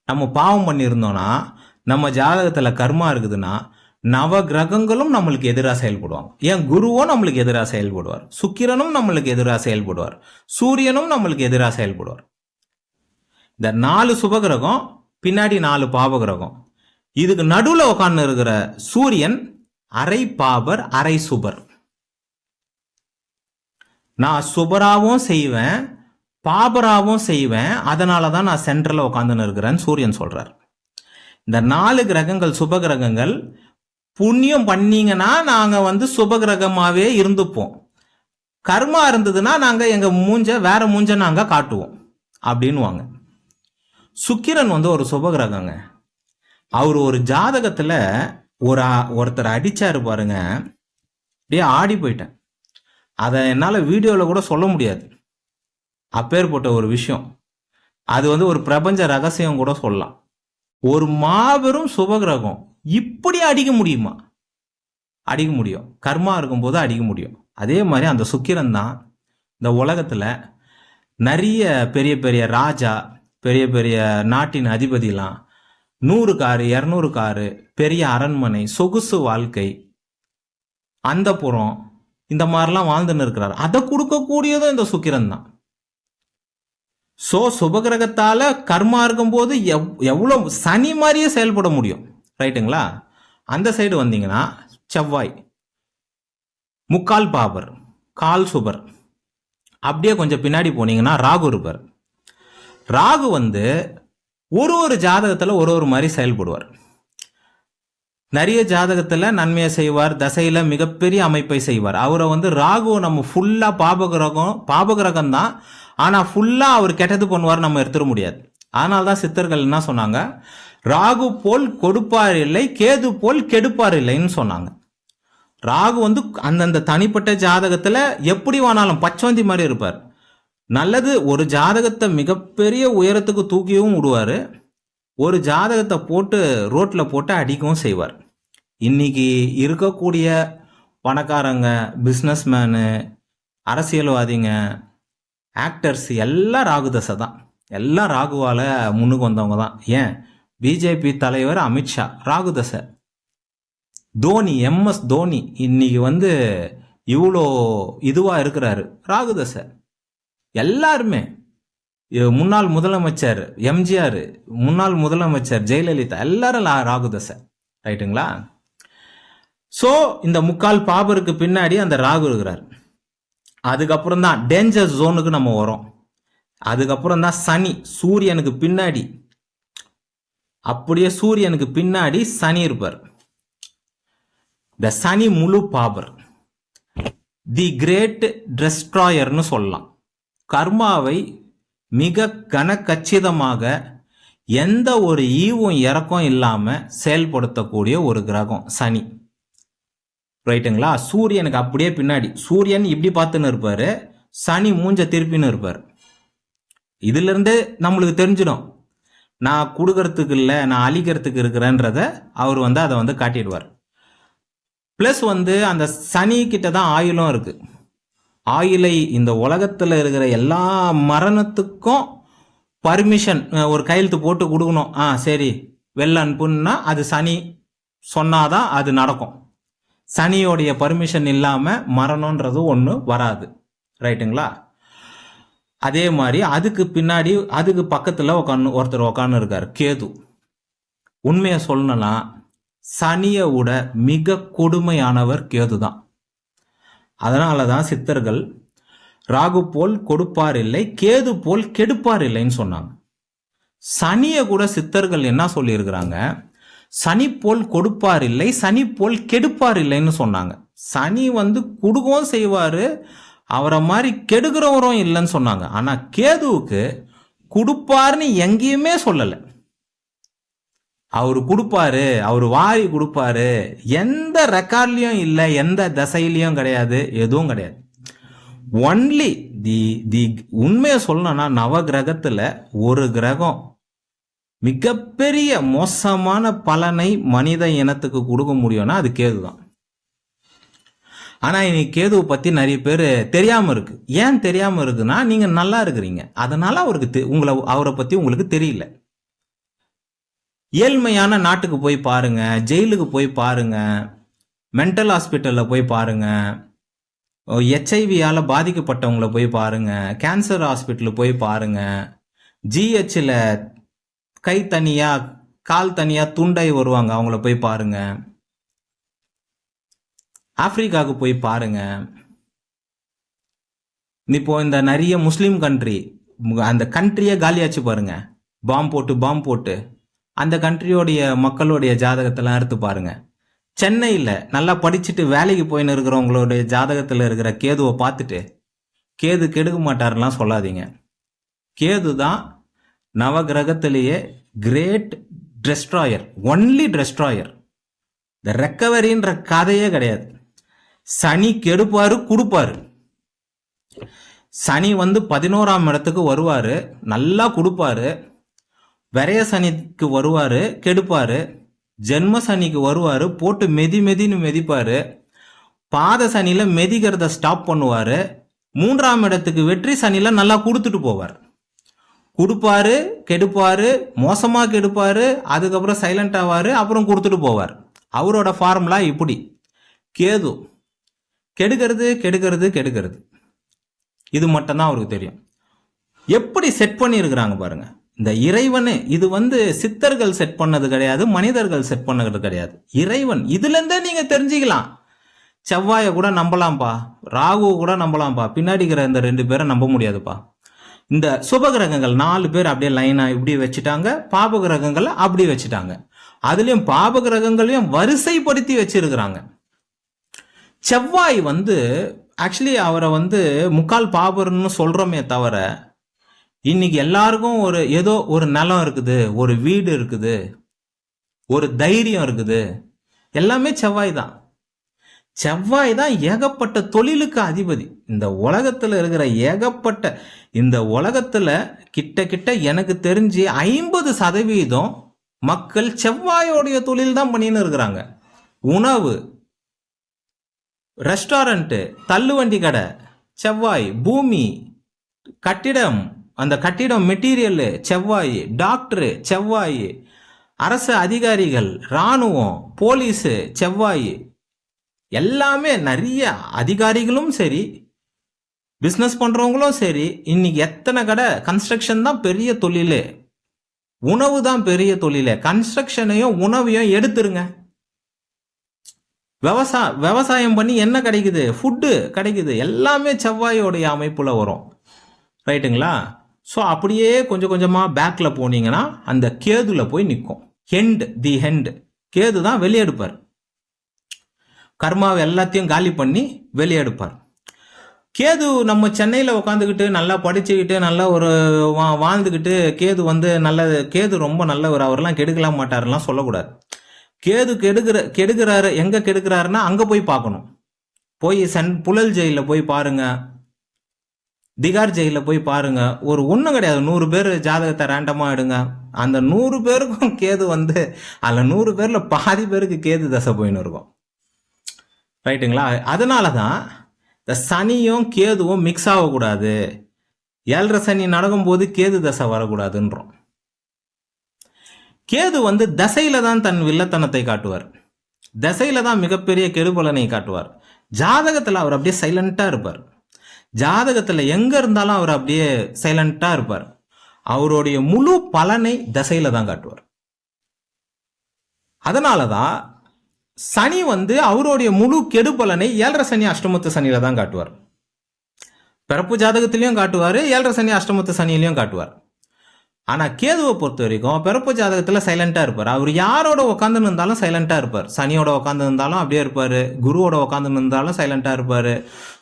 S1: நம்ம பாவம் பண்ணியிருந்தோம்னா நம்ம ஜாதகத்துல கர்மா இருக்குதுன்னா நவ கிரகங்களும் நம்மளுக்கு எதிராக செயல்படுவாங்க. ஏன் குருவும் நம்மளுக்கு எதிராக செயல்படுவார், சுக்கிரனும் நம்மளுக்கு எதிராக செயல்படுவார், சூரியனும் நம்மளுக்கு எதிராக செயல்படுவார். இந்த 4 சுபகிரகம் பின்னாடி 4 பாபகிரகம், இதுக்கு நடுவுல உட்கார்ந்து இருக்கிற சூரியன் அரை பாபர் அரை சுபர். நான் சுபராவும் செய்வேன் பாபராவும் செய்வேன், அதனாலதான் நான் சென்ட்ரல்ல உட்காந்துன்னு இருக்கிறேன்னு சூரியன் சொல்றார். இந்த 4 கிரகங்கள் சுப கிரகங்கள் புண்ணியம் பண்ணீங்கன்னா நாங்க சுபகிரகமாவே இருந்துப்போம், கர்மா இருந்ததுன்னா நாங்க எங்க வேற மூஞ்ச நாங்க காட்டுவோம் அப்படின்னுவாங்க. சுக்கிரன் ஒரு சுபகிரகங்க. அவர் ஒரு ஜாதகத்துல ஒருத்தர் அடிச்சாரு பாருங்க, அப்படியே ஆடி போயிட்டேன். அதை என்னால வீடியோல கூட சொல்ல முடியாது, அப்பேற்பட்ட ஒரு விஷயம். அது ஒரு பிரபஞ்ச ரகசியம் கூட சொல்லலாம். ஒரு மாபெரும் சுபகிரகம் இப்படி அடிக்க முடியுமா? அடிக்க முடியும், கர்மா இருக்கும்போது அடிக்க முடியும். அதே மாதிரி அந்த சுக்கிரன் தான் இந்த உலகத்துல நிறைய பெரிய பெரிய ராஜா, பெரிய பெரிய நாட்டின் அதிபதிலாம் 100 காரு 200 காரு, பெரிய அரண்மனை, சொகுசு வாழ்க்கை, அந்தப்புறம் இந்த மாதிரிலாம் வாழ்ந்துன்னு இருக்கிறார். அதை கொடுக்கக்கூடியதும் இந்த சுக்கிரன் தான். சோ சுபகிரகத்தால கர்மா இருக்கும்போது எவ்வளவு சனி மாதிரியே செயல்பட முடியும், ரைட்டுங்களா? அந்த சைடு வந்தீங்கன்னா செவ்வாய் முக்கால் பாபர் கால் சுபர். அப்படியே கொஞ்சம் பின்னாடி போனீங்கன்னா ராகு இருப்பார். ராகு ஒரு ஜாதகத்துல ஒரு மாதிரி செயல்படுவார். நிறைய ஜாதகத்துல நன்மையை செய்வார், தசையில மிகப்பெரிய அமைப்பை செய்வார். அவரை ராகு நம்ம ஃபுல்லா பாபகிரகம் தான், ஆனா ஃபுல்லா அவர் கெட்டது பண்ணுவார், நம்ம எடுத்துட முடியாது. அதனால்தான் சித்தர்கள் என்ன சொன்னாங்க, ராகு போல் கொடுப்பார் இல்லை, கேது போல் கெடுப்பார் இல்லைன்னு சொன்னாங்க. ராகு அந்தந்த தனிப்பட்ட ஜாதகத்துல எப்படி வேணாலும் பச்சவந்தி மாதிரி இருப்பார். நல்லது, ஒரு ஜாதகத்தை மிகப்பெரிய உயரத்துக்கு தூக்கியும் விடுவாரு, ஒரு ஜாதகத்தை போட்டு ரோட்ல போட்டு அடிக்கவும் செய்வார். இன்னைக்கு இருக்கக்கூடிய பணக்காரங்க, பிஸ்னஸ்மேனு, அரசியல்வாதிங்க, ஆக்டர்ஸ் எல்லாம் ராகுதசை தான். எல்லாம் ராகுவால் முன்னுக்கு வந்தவங்க தான். ஏன், பிஜேபி தலைவர் அமித்ஷா ராகு தசை, தோனி எம்எஸ் தோனி இன்னைக்கு இவ்வளோ இதுவாக இருக்கிறாரு ராகு தசை. எல்லாருமே முன்னாள் முதலமைச்சர் எம்ஜிஆர், முன்னாள் முதலமைச்சர் ஜெயலலிதா, எல்லாரும் ராகு தசை. ரைட்டுங்களா? ஸோ இந்த முக்கால் பாபருக்கு பின்னாடி அந்த ராகு இருக்கிறார். அதுக்கப்புறம் தான் டேஞ்சர் ஜோனுக்கு நம்ம வரோம். அதுக்கப்புறம் தான் சனி, சூரியனுக்கு பின்னாடி, அப்படியே சூரியனுக்கு பின்னாடி சனி இருப்பார். இந்த சனி முழு பாபர், தி கிரேட் டெஸ்ட்ராயர்னு சொல்லலாம். கர்மாவை மிக கனக்கச்சிதமாக எந்த ஒரு ஈவும் இறக்கம் இல்லாமல் செயல்படுத்தக்கூடிய ஒரு கிரகம் சனி. ரைட்டுங்களா? சூரியனுக்கு அப்படியே பின்னாடி, சூரியன் இப்படி பார்த்துன்னு இருப்பார், சனி மூஞ்ச திருப்பின்னு இருப்பார். இதிலிருந்து நம்மளுக்கு தெரிஞ்சிடும், நான் கொடுக்கறதுக்கு இல்லை, நான் அழிக்கிறதுக்கு இருக்கிறேன்றத அவர் அதை காட்டிடுவார். ப்ளஸ் அந்த சனி கிட்ட தான் ஆயுளும் இருக்கு. ஆயுளை இந்த உலகத்தில் இருக்கிற எல்லா மரணத்துக்கும் பர்மிஷன் ஒரு கையெழுத்து போட்டு கொடுக்கணும். சரி வெளில அனுப்புன்னா அது சனி சொன்னாதான் அது நடக்கும். சனியோடைய பர்மிஷன் இல்லாமல் மரணன்றது ஒன்று வராது. ரைட்டுங்களா? அதே மாதிரி அதுக்கு பின்னாடி, அதுக்கு பக்கத்தில் ஒருத்தர் உக்காந்து இருக்கார், கேது. உண்மையை சொல்லணும்னா சனியை விட மிக கொடுமையானவர் கேது தான். அதனால தான் சித்தர்கள் ராகு போல் கொடுப்பார் இல்லை, கேது போல் கெடுப்பார் இல்லைன்னு சொன்னாங்க. சனியை கூட சித்தர்கள் என்ன சொல்லியிருக்கிறாங்க, சனி போல் கொடுப்பார் இல்லை, சனி போல் கெடுப்பார் இல்லைன்னு சொன்னாங்க. சனி கொடுக்கவும் செய்வார், அவரை மாதிரி கெடுக்கிறவரும் இல்லைன்னு சொன்னாங்க. ஆனால் கேதுவுக்கு கொடுப்பாருன்னு எங்கேயுமே சொல்லலை. அவர் கொடுப்பாரு, அவர் வாரி கொடுப்பாரு, எந்த ரெக்கார்ட்லையும் இல்லை, எந்த தசையிலையும் கிடையாது, எதுவும் கிடையாது. ஒன்லி தி உண்மையை சொல்லணும்னா நவ கிரகத்தில் ஒரு கிரகம் மிகப்பெரிய மோசமான பலனை மனித இனத்துக்கு கொடுக்க முடியும்னா அது கேது தான். ஆனால் இன்னைக்கு கேதுவை பற்றி நிறைய பேர் தெரியாமல் இருக்கு. ஏன் தெரியாமல் இருக்குன்னா, நீங்கள் நல்லா இருக்கிறீங்க, அதனால அவரை பற்றி உங்களுக்கு தெரியல. ஏழ்மையான நாட்டுக்கு போய் பாருங்க, ஜெயிலுக்கு போய் பாருங்க, மென்டல் ஹாஸ்பிட்டலில் போய் பாருங்க, ஹெச்ஐவியால் பாதிக்கப்பட்டவங்கள போய் பாருங்க, கேன்சர் ஹாஸ்பிட்டலில் போய் பாருங்க, ஜிஹெச்சில் கை தனியாக கால் தனியாக துண்டை வருவாங்க, அவங்கள போய் பாருங்க, ஆப்பிரிக்காவுக்கு போய் பாருங்க. இப்போ இந்த நிறைய முஸ்லீம் கண்ட்ரி, அந்த கண்ட்ரியே காலியாச்சு பாருங்க, பாம்பு போட்டு அந்த கண்ட்ரியோடைய மக்களுடைய ஜாதகத்தெல்லாம் எடுத்து பாருங்க. சென்னையில் நல்லா படிச்சுட்டு வேலைக்கு போயின்னு இருக்கிறவங்களுடைய ஜாதகத்தில் இருக்கிற கேதுவை பார்த்துட்டு கேது கெடுக்க மாட்டாருலாம் சொல்லாதீங்க. கேது தான் நவகிரகத்திலேயே கிரேட் டெஸ்ட்ராயர், ஒன்லி டெஸ்ட்ராயர். இந்த ரெக்கவரின்ற கதையே கிடையாது. சனி கெடுப்பாரு, கொடுப்பாரு. சனி 11ஆம் இடத்துக்கு வருவாரு, நல்லா கொடுப்பாரு. விரைய சனிக்கு வருவாரு, கெடுப்பாரு. ஜென்ம சனிக்கு வருவாரு, போட்டு மெதின்னு மெதிப்பாரு. பாத சனியில மெதிக்கிறத ஸ்டாப் பண்ணுவாரு. 3ஆம் இடத்துக்கு வெற்றி சனியில நல்லா கொடுத்துட்டு போவார். கொடுப்பாரு, கெடுப்பாரு, மோசமா கெடுப்பாரு, அதுக்கப்புறம் சைலண்ட் ஆவாரு, அப்புறம் கொடுத்துட்டு போவார். அவரோட ஃபார்முலா இப்படி. கேது கெடுக்கிறது இது மட்டும்தான் அவருக்கு தெரியும். எப்படி செட் பண்ணி இருக்கிறாங்க பாருங்க இந்த இறைவனே. இது சித்தர்கள் செட் பண்ணது கிடையாது, மனிதர்கள் செட் பண்ணது கிடையாது, இறைவன். இதுல இருந்தே நீங்க தெரிஞ்சுக்கலாம். செவ்வாயை கூட நம்பலாம்ப்பா, ராகுவை கூட நம்பலாம்ப்பா, பின்னாடி இருக்கிற இந்த 2 பேரை நம்ப முடியாதுப்பா. இந்த சுப கிரகங்கள் 4 பேர் அப்படியே லைனா இப்படி வச்சுட்டாங்க, பாப கிரகங்களை அப்படி வச்சுட்டாங்க. அதுலயும் பாப கிரகங்களையும் வரிசைப்படுத்தி வச்சிருக்கிறாங்க. செவ்வாய் ஆக்சுவலி அவரை முக்கால் பாபர்னு சொல்றோமே தவிர, இன்னைக்கு எல்லாருக்கும் ஏதோ ஒரு நிலம் இருக்குது, ஒரு வீடு இருக்குது, ஒரு தைரியம் இருக்குது, எல்லாமே செவ்வாய் தான். செவ்வாய் தான் ஏகப்பட்ட தொழிலுக்கு அதிபதி. இந்த உலகத்துல இருக்கிற ஏகப்பட்ட, இந்த உலகத்துல கிட்ட எனக்கு தெரிஞ்சு 50% மக்கள் செவ்வாயோடைய தொழில் தான் பண்ணின்னு இருக்கிறாங்க. உணவு, ரெஸ்டாரண்ட், தள்ளுவண்டி கடை, செவ்வாய், பூமி, கட்டிடம், அந்த கட்டிடம் மெட்டீரியல் செவ்வாய், டாக்டரு செவ்வாய், அரசு அதிகாரிகள், இராணுவம், போலீஸு செவ்வாய், எல்லாமே நிறைய அதிகாரிகளும் சரி, பிஸ்னஸ் பண்ணுறவங்களும் சரி. இன்னைக்கு எத்தனை கடை, கன்ஸ்ட்ரக்ஷன் தான் பெரிய தொழில், உணவு தான் பெரிய தொழில். கன்ஸ்ட்ரக்ஷனையும் உணவையும் எடுத்துருங்க. விவசாயம் பண்ணி என்ன கிடைக்குது? ஃபுட்டு கிடைக்குது. எல்லாமே செவ்வாயோடைய அமைப்புல வரும். ரைட்டுங்களா? ஸோ அப்படியே கொஞ்சம் கொஞ்சமாக பேக்கில் போனீங்கன்னா அந்த கேதுல போய் நிற்கும். ஹெண்ட் கேது தான் வெளியெடுப்பார். கர்மாவை எல்லாத்தையும் காலி பண்ணி வெளியெடுப்பார். கேது நம்ம சென்னையில் உட்காந்துக்கிட்டு நல்லா படிச்சுக்கிட்டு நல்லா ஒரு வாழ்ந்துக்கிட்டு கேது கேது ரொம்ப நல்லவர், அவரெல்லாம் கெடுக்கலாம் மாட்டாருலாம் சொல்லக்கூடாது. கேது கெடுக்கிறாரு. எங்கே கெடுக்கிறாருன்னா அங்கே போய் பார்க்கணும். போய் புழல் ஜெயிலில் போய் பாருங்க, திகார் ஜெயிலில் போய் பாருங்க. ஒரு ஒன்றும் கிடையாது, 100 பேர் ஜாதகத்தை ரேண்டமாக எடுங்க. அந்த 100 பேருக்கும் கேது அதில் 100 பேரில் பாதி பேருக்கு கேது தசை போயின்னு இருக்கும். ரைட்டுங்களா? அதனால தான் இந்த சனியும் கேதுவும் மிக்ஸ் ஆகக்கூடாது. 7.5 சனி நடக்கும்போது கேது தசை வரக்கூடாதுன்றோம். கேது தசையில தான் தன் வில்லத்தனத்தை காட்டுவார். தசையில தான் மிகப்பெரிய கெடுபலனை காட்டுவார். ஜாதகத்தில் அவர் அப்படியே சைலண்டா இருப்பார். ஜாதகத்தில் எங்க இருந்தாலும் அவர் அப்படியே சைலண்டா இருப்பார். அவருடைய முழு பலனை தசையில தான் காட்டுவார். அதனாலதான் சனி அவருடைய முழு கெடு பலனை 7.5 சனி அஷ்டமத்து சனியில தான் காட்டுவார். பிறப்பு ஜாதகத்திலையும் காட்டுவார், 7.5 சனி அஷ்டமத்து சனியிலையும் காட்டுவார். ஆனா கேதுவை பொறுத்த வரைக்கும் பிறப்பு ஜாதகத்துல சைலண்டா இருப்பார். அவர் யாரோட உட்காந்து இருந்தாலும் சைலண்டா இருப்பார். சனியோட உட்காந்து இருந்தாலும் அப்படியே இருப்பாரு, குருவோட உட்காந்து இருந்தாலும் சைலண்டா இருப்பாரு,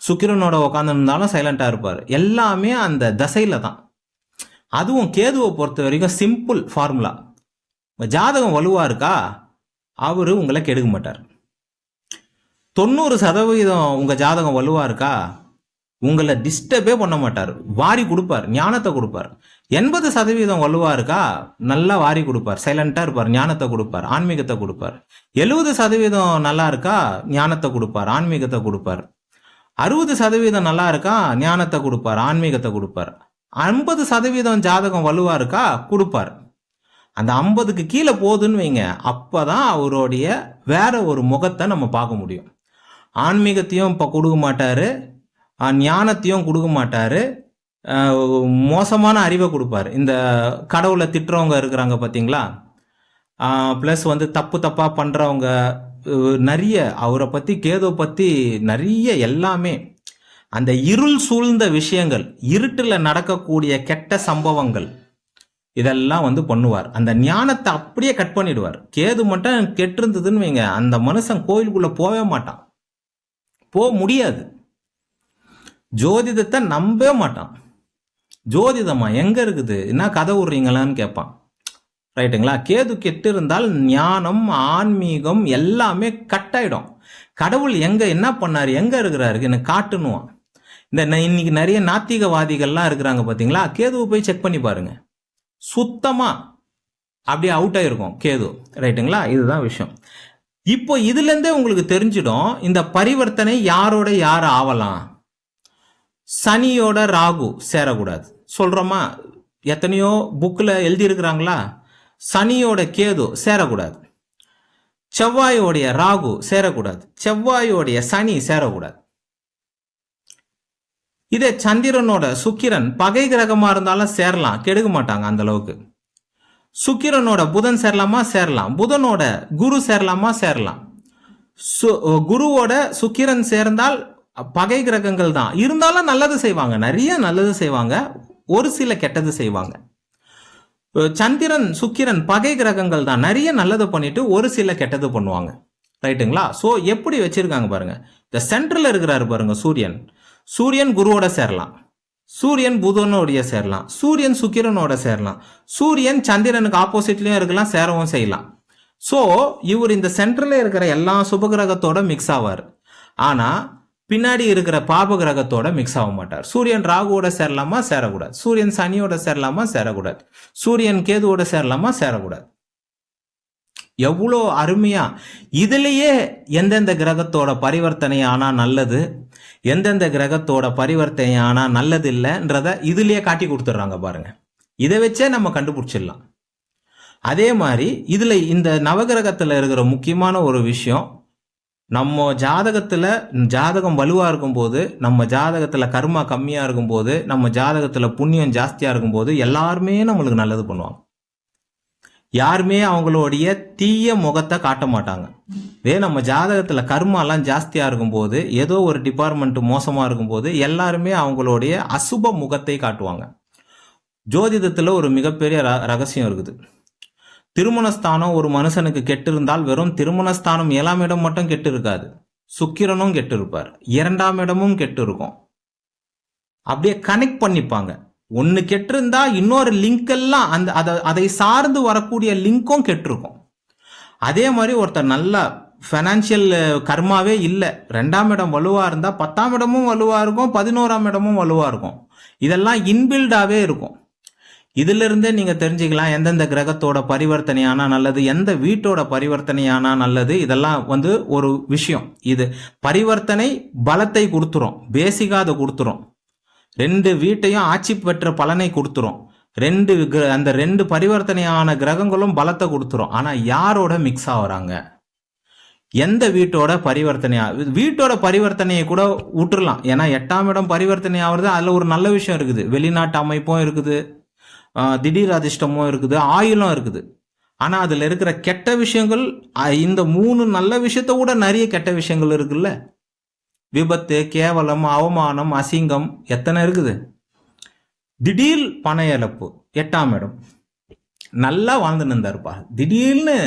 S1: சுக்கிரனோட உட்காந்து இருந்தாலும் சைலண்டா இருப்பார். எல்லாமே அந்த தசையில தான். அதுவும் கேதுவை பொறுத்த வரைக்கும் சிம்பிள் ஃபார்முலா. ஜாதகம் வலுவா இருக்கா, அவரு உங்களை கெடுக்க மாட்டார். 90% உங்க ஜாதகம் வலுவா இருக்கா, உங்களை டிஸ்டர்பே பண்ண மாட்டார், வாரி கொடுப்பார், ஞானத்தை கொடுப்பார். 80% வலுவா இருக்கா, நல்லா வாரி கொடுப்பார், சைலண்டா இருப்பார், ஞானத்தை கொடுப்பார், ஆன்மீகத்தை கொடுப்பார். 70% நல்லா இருக்கா, ஞானத்தை கொடுப்பார், ஆன்மீகத்தை கொடுப்பார். 60% நல்லா இருக்கா, ஞானத்தை கொடுப்பார், ஆன்மீகத்தை கொடுப்பார். 50% ஜாதகம் வலுவா இருக்கா, கொடுப்பார். அந்த 50க்கு கீழே போகுதுன்னு வைங்க, அப்பதான் அவருடைய வேற ஒரு முகத்தை நம்ம பார்க்க முடியும். ஆன்மீகத்தையும் இப்போ கொடுக்க மாட்டாரு, ஞானத்தையும் கொடுக்க மாட்டாரு, மோசமான அறிவை கொடுப்பாரு. இந்த கடவுளை திட்டுறவங்க இருக்கிறாங்க பார்த்தீங்களா, ப்ளஸ் தப்பாக பண்ணுறவங்க நிறைய, அவரை பற்றி கேதுவை பற்றி நிறைய எல்லாமே அந்த இருள் சூழ்ந்த விஷயங்கள், இருட்டில் நடக்கக்கூடிய கெட்ட சம்பவங்கள் இதெல்லாம் பண்ணுவார். அந்த ஞானத்தை அப்படியே கட் பண்ணிடுவார். கேது மட்டும் கெட்டிருந்ததுன்னு வைங்க, அந்த மனுஷன் கோயிலுக்குள்ள போவே மாட்டான், போக முடியாது. ஜோதிடத்தை நம்பவே மாட்டான். ஜோதிடமா எங்க இருக்குது, என்ன கதை விடுறீங்களான்னு கேட்பான். ரைட்டுங்களா? கேது கெட்டு இருந்தால் ஞானம், ஆன்மீகம் எல்லாமே கட் ஆயிடும். கடவுள் எங்க என்ன பண்ணாரு, எங்க இருக்கிறாரு எனக்கு காட்டணும். இன்னைக்கு நிறைய நாத்திகவாதிகள்லாம் இருக்கிறாங்க பார்த்தீங்களா, கேதுவை போய் செக் பண்ணி பாருங்க, சுத்தமா அப்படியே அவுட் ஆயிருக்கும் கேது. ரைட்டுங்களா? இதுதான் விஷயம். இப்போ இதுல இருந்தே உங்களுக்கு தெரிஞ்சிடும் இந்த பரிவர்த்தனை யாரோட யார் ஆகலாம். சனியோட ராகு சேரக்கூடாது சொல்றோமா, எத்தனையோ புக்ல எழுதி இருக்கிறாங்களா. சனியோட கேது சேரக்கூடாது, செவ்வாயோடைய ராகு சேரக்கூடாது, செவ்வாயோடைய சனி சேரக்கூடாது. இதே சந்திரனோட சுக்கிரன் பகை கிரகமா இருந்தாலும் சேரலாம், கெடுக்க மாட்டாங்க அந்த அளவுக்கு. சுக்கிரனோட புதன் சேரலாமா, சேரலாம். புதனோட குரு சேரலாமா, சேரலாம். குருவோட சுக்கிரன் சேர்ந்தால் பகை கிரகங்கள் தான், இருந்தாலும் நல்லது செய்வாங்க, நிறைய நல்லது செய்வாங்க, ஒரு சில கெட்டது செய்வாங்க. சந்திரன் சுக்கிரன் பகை கிரகங்கள் தான், நிறைய நல்லது பண்ணிட்டு ஒரு சில கெட்டது பண்ணுவாங்க. ரைட்டுங்களா? ஸோ எப்படி வச்சிருக்காங்க பாருங்க. இந்த சென்ட்ரல் இருக்கிறாரு பாருங்க சூரியன். சூரியன் குருவோட சேரலாம், சூரியன் புதனோடைய சேரலாம், சூரியன் சுக்கிரனோட சேரலாம், சூரியன் சந்திரனுக்கு ஆப்போசிட்லயும் இருக்கலாம், சேரவும் செய்யலாம். ஸோ இவர் இந்த சென்ட்ரல்ல இருக்கிற எல்லா சுப கிரகத்தோட மிக்ஸ் ஆவார். ஆனா பின்னாடி இருக்கிற பாப கிரகத்தோட மிக்ஸ் ஆக மாட்டார். சூரியன் ராகுவோட சேரலாமா, சேரக்கூடாது. சூரியன் சனியோட சேரலாமா, சேரக்கூடாது. சூரியன் கேதுவோட சேரலாமா, சேரக்கூடாது. எவ்வளோ அருமையா இதுலயே எந்தெந்த கிரகத்தோட பரிவர்த்தனை ஆனா நல்லது, எந்தெந்த கிரகத்தோட பரிவர்த்தனை ஆனா நல்லது இல்லைன்றத இதுலயே காட்டி கொடுத்துட்றாங்க பாருங்க. இதை வச்சே நம்ம கண்டுபிடிச்சிடலாம். அதே மாதிரி இதுல இந்த நவகிரகத்துல இருக்கிற முக்கியமான ஒரு விஷயம், நம்ம ஜாதகத்துல ஜாதகம் வலுவா இருக்கும்போது, நம்ம ஜாதகத்துல கர்மா கம்மியா இருக்கும்போது, நம்ம ஜாதகத்துல புண்ணியம் ஜாஸ்தியா இருக்கும்போது எல்லாருமே நம்மளுக்கு நல்லது பண்ணுவாங்க. யாருமே அவங்களுடைய தீய முகத்தை காட்ட மாட்டாங்க. நம்ம ஜாதகத்துல கர்மாலாம் ஜாஸ்தியா இருக்கும்போது, ஏதோ ஒரு டிபார்ட்மெண்ட் மோசமா இருக்கும்போது எல்லாருமே அவங்களுடைய அசுப முகத்தை காட்டுவாங்க. ஜோதிடத்துல ஒரு மிகப்பெரிய ரகசியம் இருக்குது. திருமணஸ்தானம் ஒரு மனுஷனுக்கு கெட்டு இருந்தால் வெறும் திருமணஸ்தானம் 7ஆம் இடம் மட்டும் கெட்டு இருக்காது, சுக்கிரனும் கெட்டு இருப்பார், 2ஆம் இடமும் கெட்டு இருக்கும். அப்படியே கனெக்ட் பண்ணிப்பாங்க. ஒன்னு கெட்டு இருந்தா இன்னொரு லிங்க் எல்லாம் அதை சார்ந்து வரக்கூடிய லிங்க்கும் கெட்டிருக்கும். அதே மாதிரி ஒருத்தர் நல்ல பைனான்சியல் கர்மாவே இல்லை, 2ஆம் இடம் வலுவா இருந்தா 10ஆம் இடமும் வலுவா இருக்கும், 11ஆம் இடமும் வலுவா இருக்கும். இதெல்லாம் இன்பில்டாவே இருக்கும். இதுல இருந்தே நீங்க தெரிஞ்சுக்கலாம் எந்தெந்த கிரகத்தோட பரிவர்த்தனையானா நல்லது, எந்த வீட்டோட பரிவர்த்தனையானா நல்லது. இதெல்லாம் ஒரு விஷயம். இது பரிவர்த்தனை பலத்தை கொடுத்துரும், பேசிக்கா அதை கொடுத்துரும். 2 வீட்டையும் ஆட்சி பெற்ற பலனை கொடுத்துரும். அந்த 2 பரிவர்த்தனையான கிரகங்களும் பலத்தை கொடுத்துரும். ஆனா யாரோட மிக்ஸ் ஆகுறாங்க, எந்த வீட்டோட பரிவர்த்தனையா, வீட்டோட பரிவர்த்தனையை கூட விட்டுறலாம். ஏன்னா 8ஆம் இடம் பரிவர்த்தனை ஆகுறது அதுல ஒரு நல்ல விஷயம் இருக்குது. வெளிநாட்டு அமைப்பும் இருக்குது, திடீர் அதிர்ஷ்டமும் இருக்குது, ஆயுளும் இருக்குது. ஆனா அதுல இருக்கிற கெட்ட விஷயங்கள், இந்த 3 நல்ல விஷயத்த கூட நிறைய கெட்ட விஷயங்கள் இருக்குல்ல. விபத்து, கேவலம், அவமானம், அசிங்கம் எத்தனை இருக்குது. திடீர் பண இழப்பு, 8ஆம் இடம். நல்லா வாழ்ந்துன்னு இருந்தாருப்பா, திடீர்னு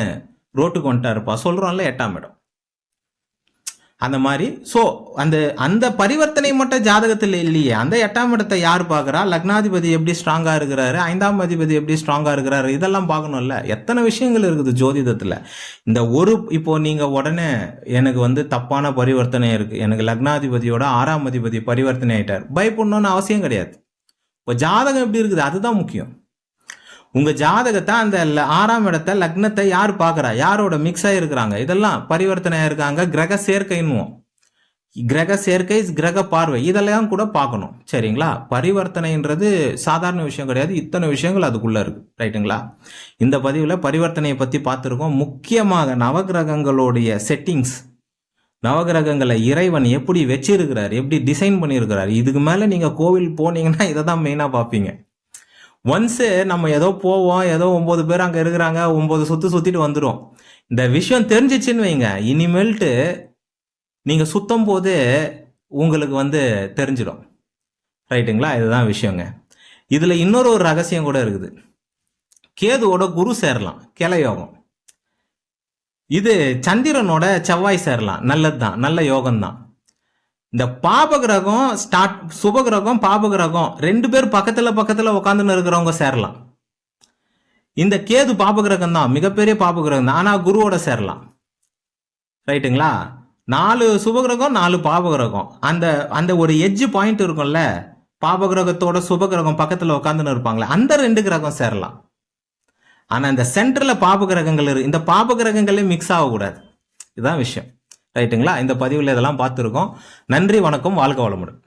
S1: ரோட்டுக்கு வந்துட்டாருப்பா, சொல்றோம்ல 8ஆம் இடம். அந்த மாதிரி அந்த பரிவர்த்தனை மட்டும் ஜாதகத்தில் இல்லையே. அந்த 8ஆம் இடத்தை யார் பார்க்குறா, லக்னாதிபதி எப்படி ஸ்ட்ராங்கா இருக்கிறாரு, 5ஆம் அதிபதி எப்படி ஸ்ட்ராங்கா இருக்கிறாரு, இதெல்லாம் பார்க்கணும்ல. எத்தனை விஷயங்கள் இருக்குது ஜோதிடத்துல. இப்போ நீங்க உடனே எனக்கு தப்பான பரிவர்த்தனை இருக்கு, எனக்கு லக்னாதிபதியோட 6ஆம் அதிபதி பரிவர்த்தனை ஆயிட்டார், பயப்படணும்னு அவசியம் கிடையாது. இப்போ ஜாதகம் எப்படி இருக்குது அதுதான் முக்கியம். உங்க ஜாதகத்தை அந்த 6ஆம் இடத்தை லக்னத்தை யார் பார்க்கறா, யாரோட மிக்ஸ் ஆயிருக்கிறாங்க, இதெல்லாம் பரிவர்த்தனையா இருக்காங்க. கிரக சேர்க்கைன்னுவோம், கிரக சேர்க்கை, கிரக பார்வை, இதெல்லாம் கூட பார்க்கணும். சரிங்களா. பரிவர்த்தனைன்றது சாதாரண விஷயம் கிடையாது, இத்தனை விஷயங்கள் அதுக்குள்ள இருக்கு. ரைட்டுங்களா. இந்த பதிவுல பரிவர்த்தனையை பத்தி பார்த்துருக்கோம். முக்கியமாக நவகிரகங்களுடைய செட்டிங்ஸ், நவகிரகங்களை இறைவன் எப்படி வச்சிருக்கிறார், எப்படி டிசைன் பண்ணியிருக்கிறார். இதுக்கு மேல நீங்க கோவில் போனீங்கன்னா இதை தான் மெயினா பார்ப்பீங்க. ஒன்ஸு நம்ம ஏதோ போவோம், ஏதோ 9 பேர் அங்கே இருக்கிறாங்க, 9 சுற்றிட்டு வந்துடும். இந்த விஷயம் தெரிஞ்சிச்சுன்னு வைங்க, இனிமேல்ட்டு நீங்கள் சுத்தம் போது உங்களுக்கு தெரிஞ்சிடும். ரைட்டுங்களா. இதுதான் விஷயங்க. இதில் இன்னொரு ரகசியம் கூட இருக்குது. கேதுவோட குரு சேரலாம், கிளயோகம். இது சந்திரனோட செவ்வாய் சேரலாம், நல்லது தான், நல்ல யோகம் தான். இந்த பாபகிரகம் சுபகிரகம் பாபகிரகம் 2 பேர் பக்கத்துல உட்காந்துன்னு இருக்கிறவங்க சேரலாம். இந்த கேது பாபகிரகம் தான், மிகப்பெரிய பாபகிரகம் தான், ஆனா குருவோட சேரலாம். ரைட்டுங்களா. 4 சுபகிரகம் 4 பாபகிரகம், அந்த ஒரு எட்ஜ் பாயிண்ட் இருக்கும்ல, பாபகிரகத்தோட சுபகிரகம் பக்கத்துல உட்காந்துன்னு இருப்பாங்களே, அந்த 2 கிரகம் சேரலாம். ஆனா இந்த சென்டர்ல பாபகிரகங்கள் இந்த பாபகிரகங்களே மிக்ஸ் ஆகக்கூடாது. இதுதான் விஷயம். ரைட்டுங்களா. இந்த பதிவில் இதெல்லாம் பார்த்துருக்கோம். நன்றி, வணக்கம், வாழ்க வளமுடன்.